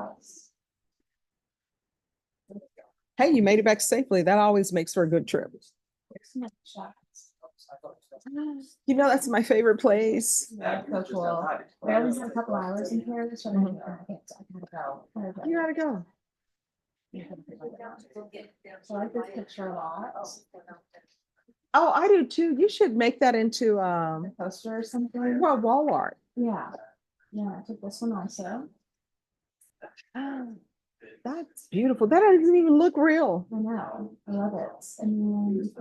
house. Hey, you made it back safely. That always makes for a good trip. You know, that's my favorite place. Yeah, so cool. We only had a couple hours in here, so I gotta go. You gotta go. So I like this picture a lot. Oh, I do too. You should make that into Poster or something. well, wall art. Yeah. Yeah, I took this one also. Oh, that's beautiful. That doesn't even look real. I know. I love it. And then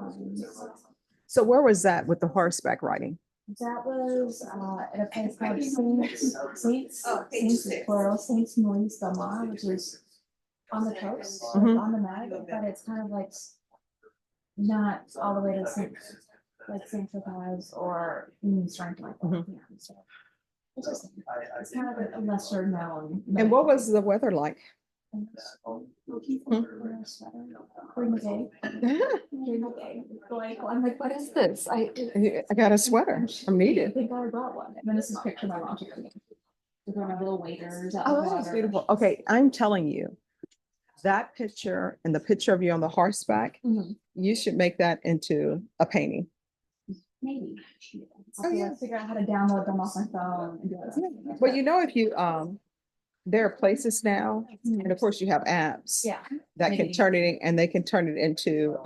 So where was that with the horseback riding? that was at a place called Saints plural Saints Maurice Del Mar, which is on the coast, Mhm. on the Meg, but it's kind of like not all the way to Saint Tropez or Union Strength like that. Mhm. Yeah, so it's kind of a lesser known. And what was the weather like? During the day. Like, I'm like, what is this? I got a sweater. I'm I needed. think I brought one. And then this is a picture my mom took of me. With one of the little waders out. Oh, in the that's water. beautiful. Okay, I'm telling you, that picture and the picture of you on the horseback, Mhm. you should make that into a painting. Maybe. Oh, I'll yeah. figure out how to download them off my phone and do it. Well, you know, if you there are places now, and of course you have apps Yeah. that can Maybe. turn it in, and they can turn it into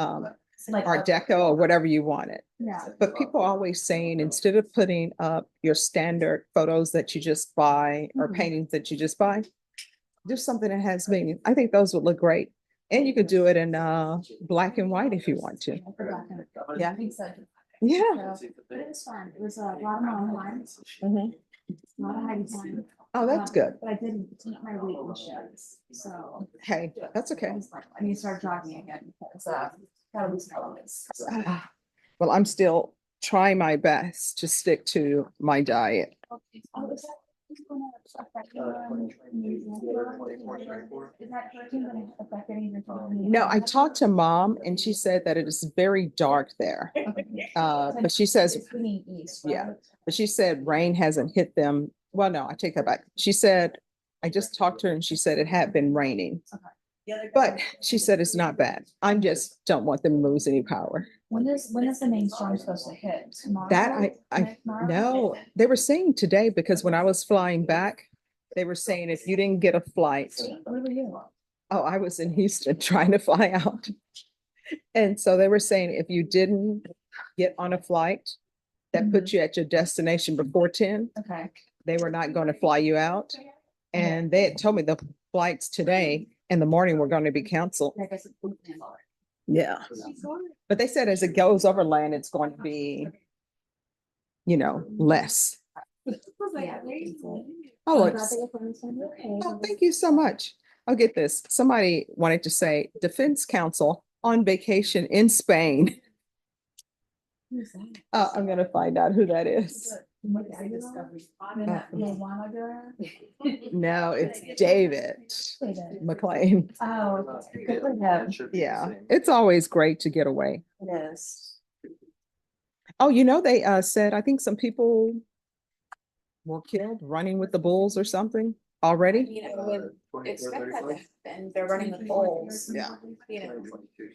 Like Art Deco or whatever you want it. Yeah. But people are always saying, instead of putting up your standard photos that you just buy or Mhm. paintings that you just buy, do something that has meaning. I think those would look great. And you could do it in black and white if you want to. Yeah. I think so. Yeah. So, but it was fun. It was a lot of mountain climbs, Mhm. a lot of hiking time. Oh, that's good. But I didn't eat my weight in sheds, so. Hey, that's okay. I was like, I need to start jogging again because gotta lose calories. Well, I'm still trying my best to stick to my diet. Oh, is gonna affect is that hurricane gonna affect any of your? No, I talked to mom and she said that it is very dark there. But she says, It's leaning east, yeah. right? But she said rain hasn't hit them. Well, no, I take that back. She said, I just talked to her and she said it had been raining. But she said it's not bad. I just don't want them to lose any power. When is the main storm supposed to hit? Tomorrow? That I know. They were saying today, because when I was flying back, they were saying if you didn't get a flight, Where were you? oh, I was in Houston trying to fly out. And so they were saying if you didn't get on a flight that put you at your destination before 10, Okay. they were not going to fly you out. And they had told me the flights today in the morning were going to be canceled. I guess it's planned already. Yeah. But they said as it goes over land, it's going to be, you know, less. Yeah. Oh, I'm glad it's, that your friends said okay. oh, thank you so much. I'll get this. Somebody wanted to say Defense Council on vacation in Spain. Who's that? I'm going to find out who that is. No, it's David McLean. Oh, good for him. Yeah, it's always great to get away. It is. Oh, you know, they said, I think some people were killed running with the bulls or something already. You know, would expect that to happen. They're running with bulls. Yeah. You know,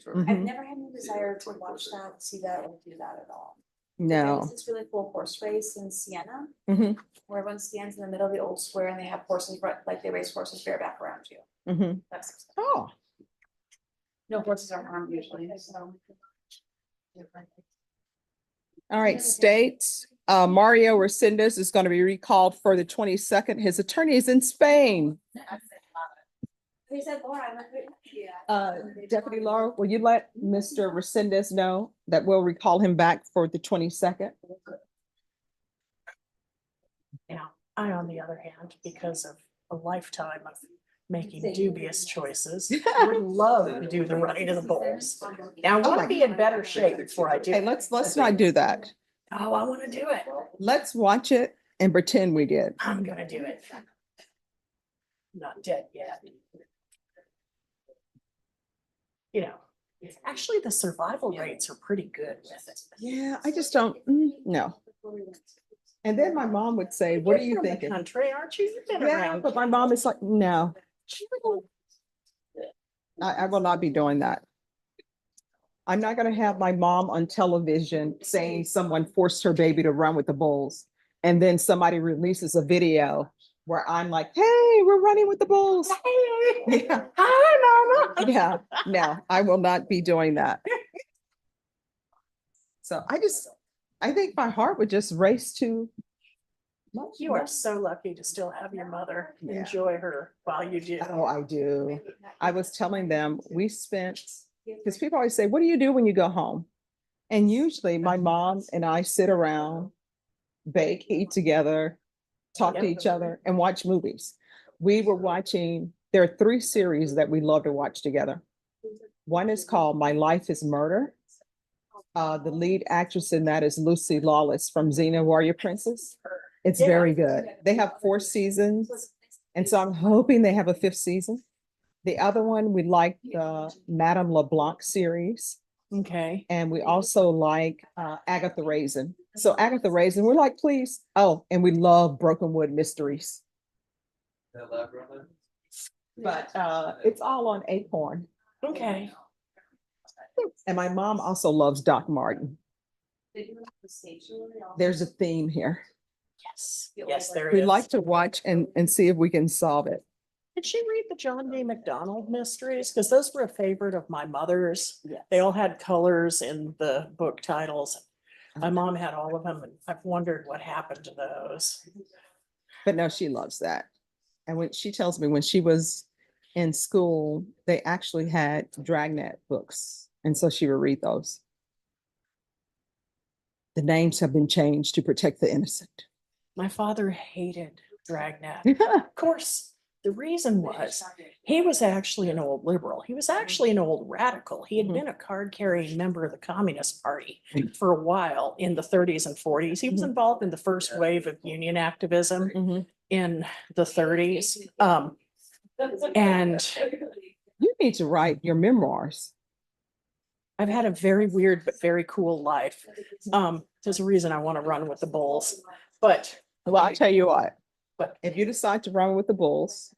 Mhm. I've never had any desire to watch that, see that, or do that at all. There No. was this really cool horse race in Siena, Mhm. where everyone stands in the middle of the old square and they have horses, like they race horses bareback around you. Mhm. That's, Oh, no horses are harmed usually, so. all right, states. Mario Resendez is going to be recalled for the 22nd. His attorney is in Spain. They said, Laura, Deputy Laura, will you let Mr. Resendez know that we'll recall him back for the 22nd? Now, I, on the other hand, because of a lifetime of making dubious choices, would love to do the running of the bulls. Now, I want to be in better shape before I do. Hey, it. let's not do that. Oh, I want to do it. Let's watch it and pretend we did. I'm gonna do it. Not dead yet. You know, actually, the survival rates are pretty good with it. Yeah, I just don't, no. And then my mom would say, what You're are you from the thinking? Country, aren't you? You've been Yeah, around. but my mom is like, no, I will not be doing that. I'm not gonna have my mom on television saying someone forced her baby to run with the bulls. And then somebody releases a video where I'm like, hey, we're running with the bulls. Yeah, Hi, Mama. yeah, no, I will not be doing that. So I think my heart would just race to. You are so lucky to still have your mother. Yeah. Enjoy her while you do. Oh, I do. I was telling them, we spent, because people always say, what do you do when you go home? And usually my mom and I sit around, bake, eat together, talk to each other, and watch movies. We were watching, there are 3 series that we love to watch together. One is called My Life is Murder. The lead actress in that is Lucy Lawless from Xena Warrior Princess. It's very good. They have 4 seasons. And so I'm hoping they have a 5th season. The other one, we like the Madame LeBlanc series. Okay. And we also like Agatha Raisin. So Agatha Raisin, we're like, please. Oh, and we love Brokenwood Mysteries. But it's all on Acorn. Okay. And my mom also loves Doc Martin. There's a theme here. Yes. Yes, there We is. like to watch and see if we can solve it. Did she read the John D. McDonald mysteries? Because those were a favorite of my mother's. They all had colors in the book titles. My mom had all of them, and I've wondered what happened to those. But no, she loves that. And when she tells me when she was in school, they actually had Dragnet books. And so she would read those. The names have been changed to protect the innocent. My father hated Dragnet. Of course, the reason was he was actually an old liberal. He was actually an old radical. He had been a card-carrying member of the Communist Party for a while in the 30s and 40s. He was involved in the first wave of union activism in the 30s. And You need to write your memoirs. I've had a very weird but very cool life. There's a reason I want to run with the bulls, but Well, I'll tell you what, But if you decide to run with the bulls,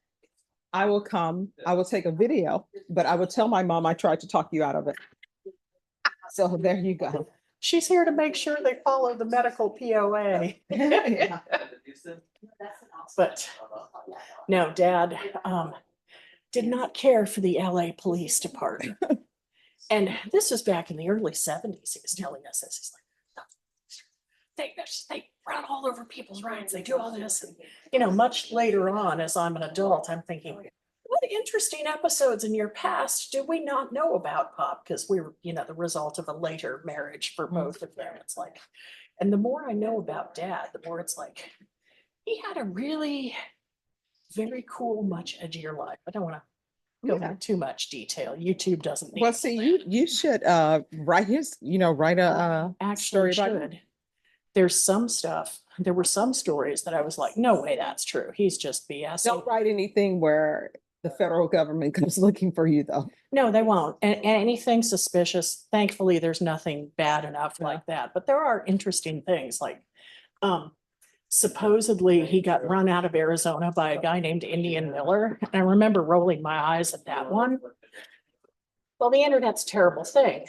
I will come, I will take a video, but I will tell my mom I tried to talk you out of it. So there you go. she's here to make sure they follow the medical POA. Yeah. But no, Dad did not care for the LA Police Department. And this was back in the early 70s. He was telling us this. He's like, they run all over people's rights. They do all this. And, you know, much later on, as I'm an adult, I'm thinking, what interesting episodes in your past do we not know about, Pop? Because we were, you know, the result of a later marriage for both of them. It's like, and the more I know about Dad, the more it's like, he had a really very cool, much edgier life. I don't want to go into too much detail. YouTube doesn't need. Well, see, you should write write a Actually story about it. should. There's some stuff, there were some stories that I was like, no way that's true. He's just BS. Don't write anything where the federal government comes looking for you, though. No, they won't. And anything suspicious, thankfully, there's nothing bad enough like that. But there are interesting things like supposedly he got run out of Arizona by a guy named Indian Miller. And I remember rolling my eyes at that one. Well, the internet's a terrible thing.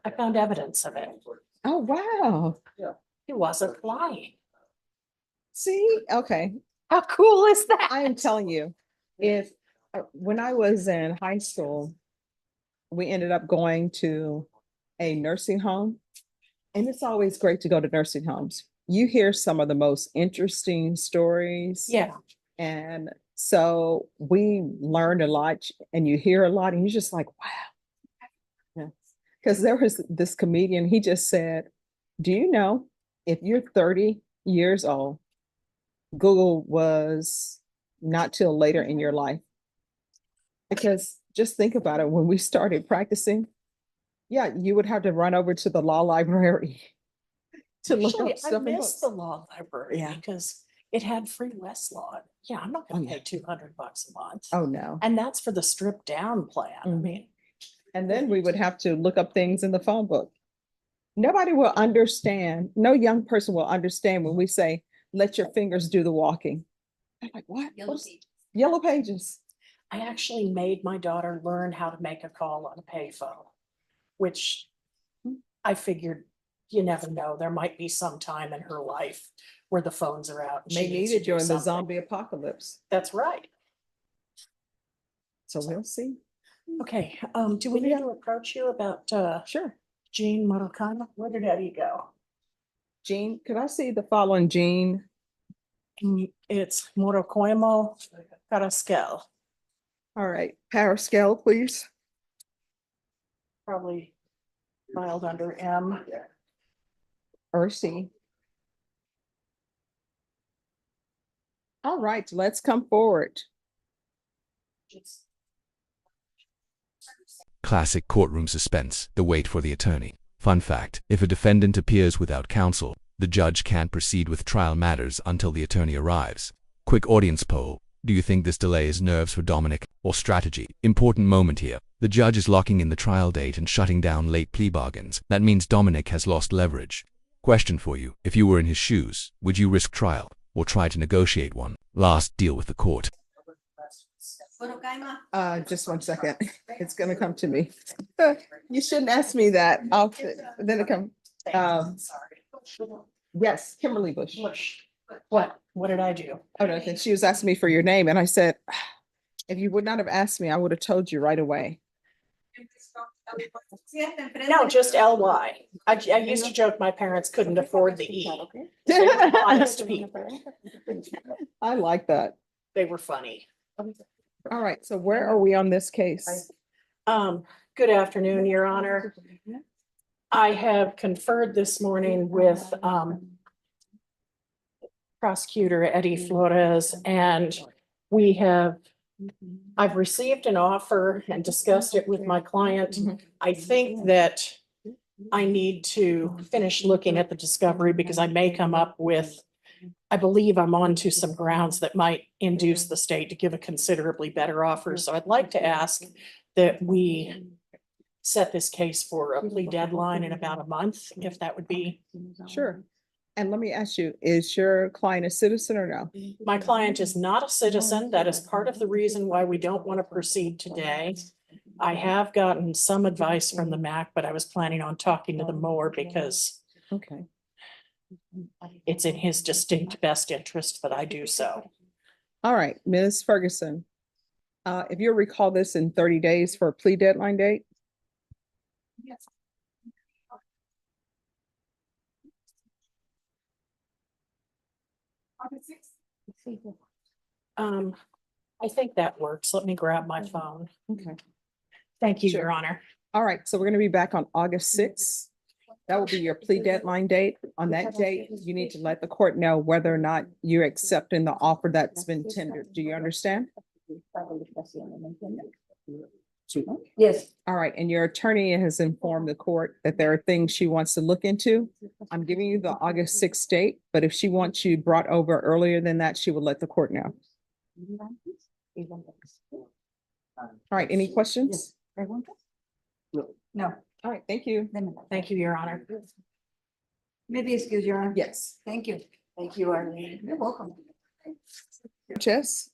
I found evidence of it. Oh, wow. He wasn't lying. See, okay. How cool is that? I am telling you, if when I was in high school, we ended up going to a nursing home, and it's always great to go to nursing homes. You hear some of the most interesting stories. Yeah. And so we learned a lot, and you hear a lot, and you're just like, wow. Yeah. Because there was this comedian, he just said, do you know if you're 30 years old, Google was not till later in your life? Because just think about it, when we started practicing, yeah, you would have to run over to the law library to look Actually, up I stuff in missed books. the law library Yeah. because it had free Westlaw. Yeah, I'm not gonna Oh, yeah. pay $200 a month. Oh, no. And that's for the stripped down plan. I Mhm. mean, And then we would have to look up things in the phone book. Nobody will understand. No young person will understand when we say, let your fingers do the walking. They're like, what? Yellow What's- pages. Yellow pages. I actually made my daughter learn how to make a call on a payphone, which I figured you never know. There might be some time in her life where the phones are out. and she May needs need to it do during the something. zombie apocalypse. That's right. So we'll see. Okay, do we need to approach you about Sure. Jean Marocano? Where did Eddie go? Jean, could I see the following Jean? It's Morocoimo Carrasquel, All right, power scale, please. probably filed under M. Or C. All right, let's come forward. Classic courtroom suspense, the wait for the attorney. Fun fact, if a defendant appears without counsel, the judge can't proceed with trial matters until the attorney arrives. Quick audience poll. Do you think this delay is nerves for Dominic or strategy? Important moment here. The judge is locking in the trial date and shutting down late plea bargains. That means Dominic has lost leverage. Question for you. If you were in his shoes, would you risk trial or try to negotiate one? Last, deal with the court. Just 1 second. It's gonna come to me. You shouldn't ask me that. Then it come. Yes, Kimberly Bush. What? What did I do? Oh, no, then she was asking me for your name and I said, if you would not have asked me, I would have told you right away. No, just LY. I used to joke my parents couldn't afford the E. They were honest people. I like that. They were funny. All right, so where are we on this case? Good afternoon, Your Honor. I have conferred this morning with Prosecutor Eddie Flores, and I've received an offer and discussed it with my client. I think that I need to finish looking at the discovery because I may come up with, I believe I'm onto some grounds that might induce the state to give a considerably better offer. So I'd like to ask that we set this case for a plea deadline in about a month, if that would be. Sure. And let me ask you, is your client a citizen or no? My client is not a citizen. That is part of the reason why we don't want to proceed today. I have gotten some advice from the MAC, but I was planning on talking to them more because Okay. it's in his distinct best interest that I do so. All right, Ms. Ferguson. If you'll recall this in 30 days for a plea deadline date? Yes. I think that works. Let me grab my phone. Okay. Thank you, Sure. Your Honor. All right, so we're gonna be back on August 6th. That will be your plea deadline date. On that date, you need to let the court know whether or not you're accepting the offer that's been tendered. Do you understand? Yes, All right, and your attorney has informed the court that there are things she wants to look into. I'm giving you the August 6th date, but if she wants you brought over earlier than that, she will let the court know. All right, any questions? no, All right, thank you. Thank you, Your Honor. maybe excuse your honor. Yes. Thank you. Thank you, Arlene. You're welcome. Jess?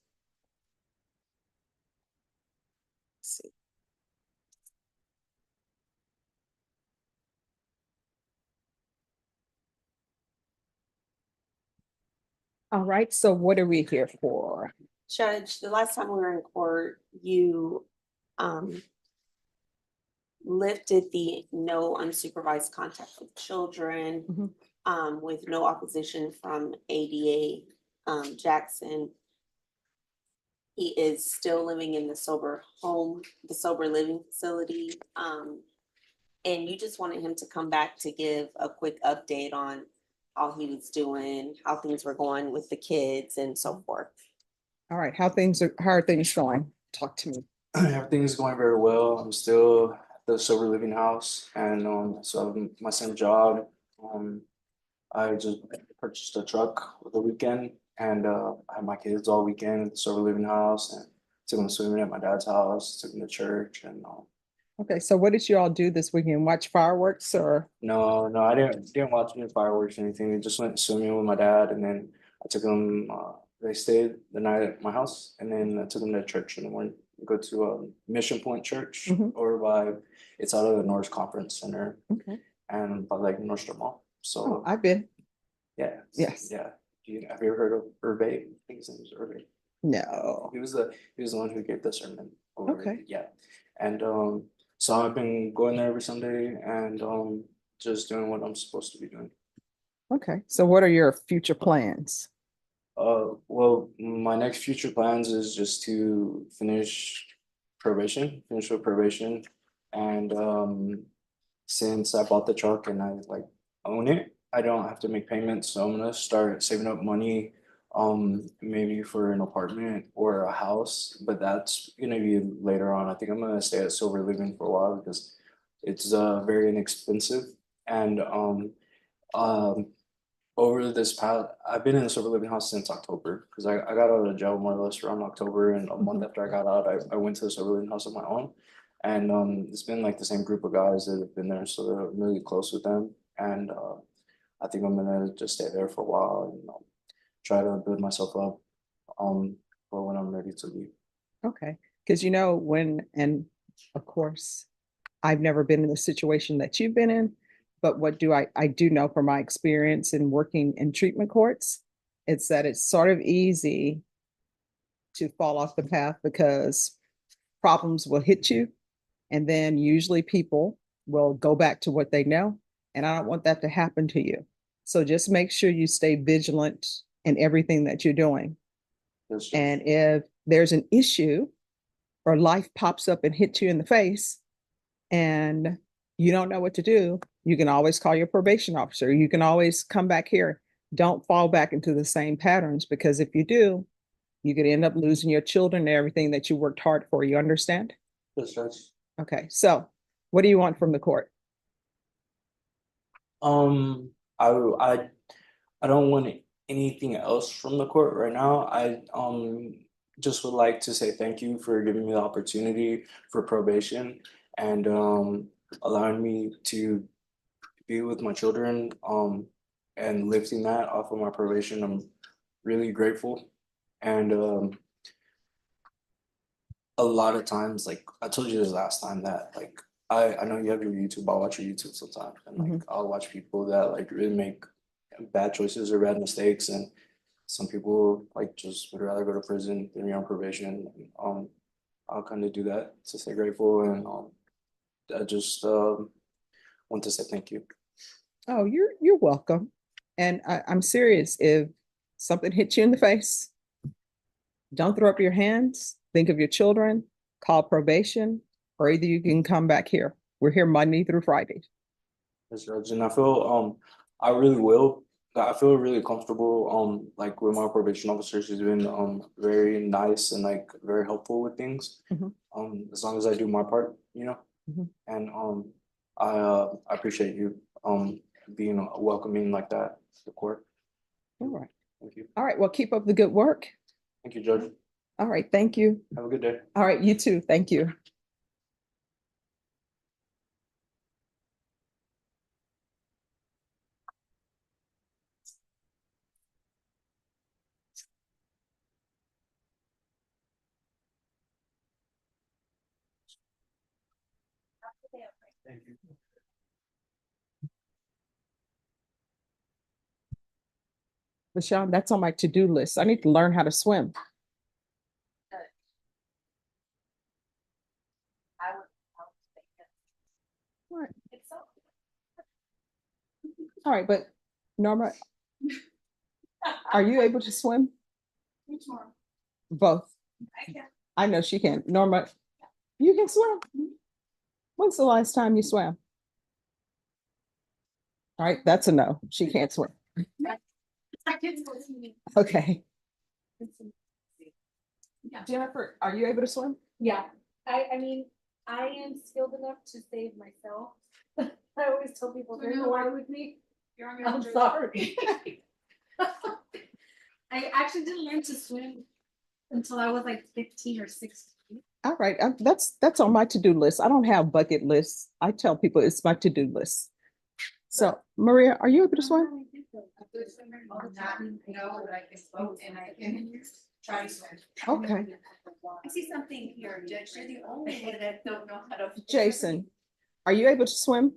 All right, so what are we here for? Judge, the last time we were in court, you lifted the no unsupervised contact with children, with no opposition from ADA Jackson. He is still living in the sober home, the sober living facility. And you just wanted him to come back to give a quick update on how he was doing, how things were going with the kids and so forth. All right, how are things going? Talk to me. Everything is going very well. I'm still at the sober living house, and so my same job. I just purchased a truck for the weekend, and I had my kids all weekend at the sober living house, and took them swimming at my dad's house, took them to church, and Okay, so what did you all do this weekend? Watch fireworks or? no, I didn't watch any fireworks or anything. We just went swimming with my dad, and then I took them they stayed the night at my house, and then I took them to church in the morning. Go to Mission Point Church Mhm. over by, it's out of the Norris Conference Center Okay. and by like Nordstrom Mall. Oh, So I've been. yeah. Yes. Yeah. Have you ever heard of Hervé? I think his name is Hervé. No. He was the one who gave the sermon. Okay. Yeah. And so I've been going there every Sunday and just doing what I'm supposed to be doing. Okay. So what are your future plans? Well, my next future plans is just to finish with probation. And since I bought the truck and I like own it, I don't have to make payments. So I'm gonna start saving up money, maybe for an apartment or a house, but that's gonna be later on. I think I'm gonna stay at Silver Living for a while because it's very inexpensive. And um over this past, I've been in the sober living house since October because I got out of jail more or less around October, and a month after I got out, I went to the sober living house on my own. And it's been like the same group of guys that have been there, so I'm really close with them. And I think I'm gonna just stay there for a while and try to build myself up for when I'm ready to leave. Okay. Because and of course, I've never been in the situation that you've been in, but I do know from my experience in working in treatment courts, it's that it's sort of easy to fall off the path because problems will hit you. And then usually people will go back to what they know. And I don't want that to happen to you. So just make sure you stay vigilant in everything that you're doing. Yes, And if there's an issue or life pops up and hits you in the face and you don't know what to do, you can always call your probation officer. You can always come back here. Don't fall back into the same patterns, because if you do, you could end up losing your children and everything that you worked hard for. You understand? yes, Judge. Okay, so what do you want from the court? Um, I don't want anything else from the court right now. I just would like to say thank you for giving me the opportunity for probation and allowing me to be with my children and lifting that off of my probation. I'm really grateful. And a lot of times, like I told you this last time, that like I know you have your YouTube, I'll watch your YouTube sometimes, and like I'll watch people that like really make bad choices or bad mistakes, and some people like just would rather go to prison than be on probation. I'll kind of do that to stay grateful, and I just want to say thank you. Oh, you're welcome. And I'm serious. If something hits you in the face, don't throw up your hands. Think of your children, call probation, or either you can come back here. We're here Monday through Friday. Yes, Judge, and I feel I really will. I feel really comfortable like with my probation officer. She's been very nice and like very helpful with things. Mhm. As long as I do my part, Mhm. And I appreciate you being welcoming like that to the court. All right. Thank you. All right. Well, keep up the good work. Thank you, Judge. All right. Thank you. Have a good day. All right. You too. Thank you. Thank you. Michelle, that's on my to-do list. I need to learn how to swim. All right. All right, but Norma, are you able to swim? Which one? Both. I can. I know she can. Norma, you can swim. When's the last time you swam? All right, that's a no. She can't swim. Okay. Jennifer, are you able to swim? Yeah, I mean, I am skilled enough to save myself. I always tell people, there's no water with me. I'm sorry. I actually didn't learn to swim until I was like 15 or 16. All right, that's on my to-do list. I don't have bucket lists. I tell people it's my to-do list. So Maria, are you able to swim? good swimmer, not know that I can float and I can try to swim. Okay. I see something here, Judge, you're the only one that don't know how to. Jason, are you able to swim?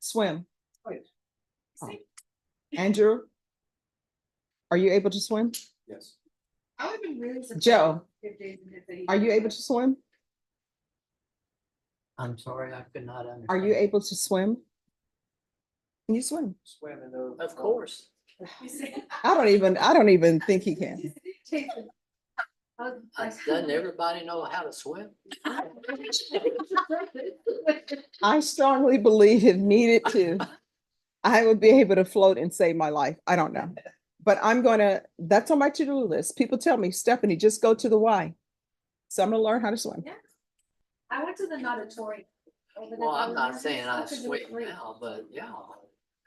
Swim. Oh. Andrew? Are you able to swim? Yes. I would be really surprised. Joe, if Jason did that he- are you able to swim? I'm sorry, I could not understand. Are you able to swim? Can you swim? Swim in the. Of course. I don't even think he can. Jason. Doesn't everybody know how to swim? I strongly believe if needed to, I would be able to float and save my life. I don't know. But that's on my to-do list. People tell me, Stephanie, just go to the Y. So I'm gonna learn how to swim. Yeah. I went to the natatorium. over there. Well, I'm not I saying I could do swim it great. now, but yeah,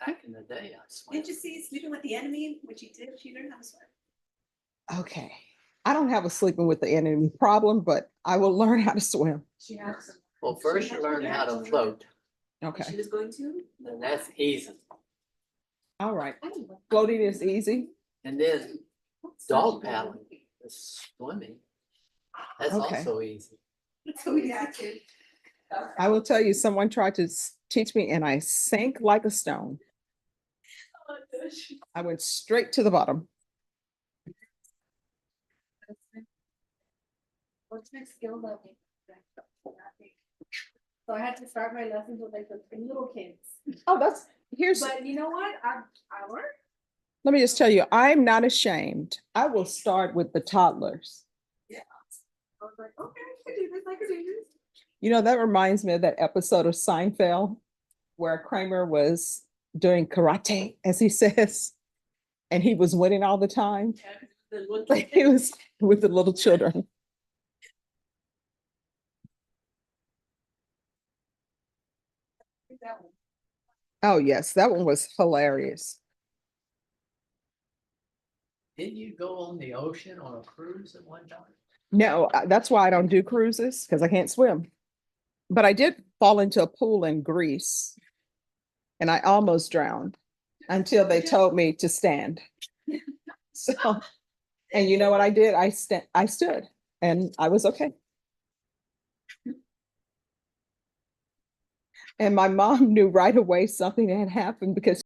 back in the day, I swam. Didn't you see Sleeping with the Enemy, which you did, she learned how to swim? Okay. I don't have a sleeping with the enemy problem, but I will learn how to swim. She had some. Well, first you learn how to float, Okay. She was going to? and that's easy. All right. I didn't know. Floating is easy. And then dog paddling, is swimming. That's Okay. also easy. So we got to. I will tell you, someone tried to teach me and I sank like a stone. I went straight to the bottom. What's my skill level? So I had to start my lessons with like the little kids. Oh, here's, But you know what? I learned. let me just tell you, I'm not ashamed. I will start with the toddlers. I was like, okay, I can do this, I can do this. You know, that reminds me of that episode of Seinfeld where Kramer was doing karate, as he says, and he was winning all the time. He was with the little children. Oh, yes, that one was hilarious. Didn't you go on the ocean on a cruise at one time? No, that's why I don't do cruises, because I can't swim. But I did fall into a pool in Greece and I almost drowned until they told me to stand. So, and you know what I did? I stood and I was okay. And my mom knew right away something had happened because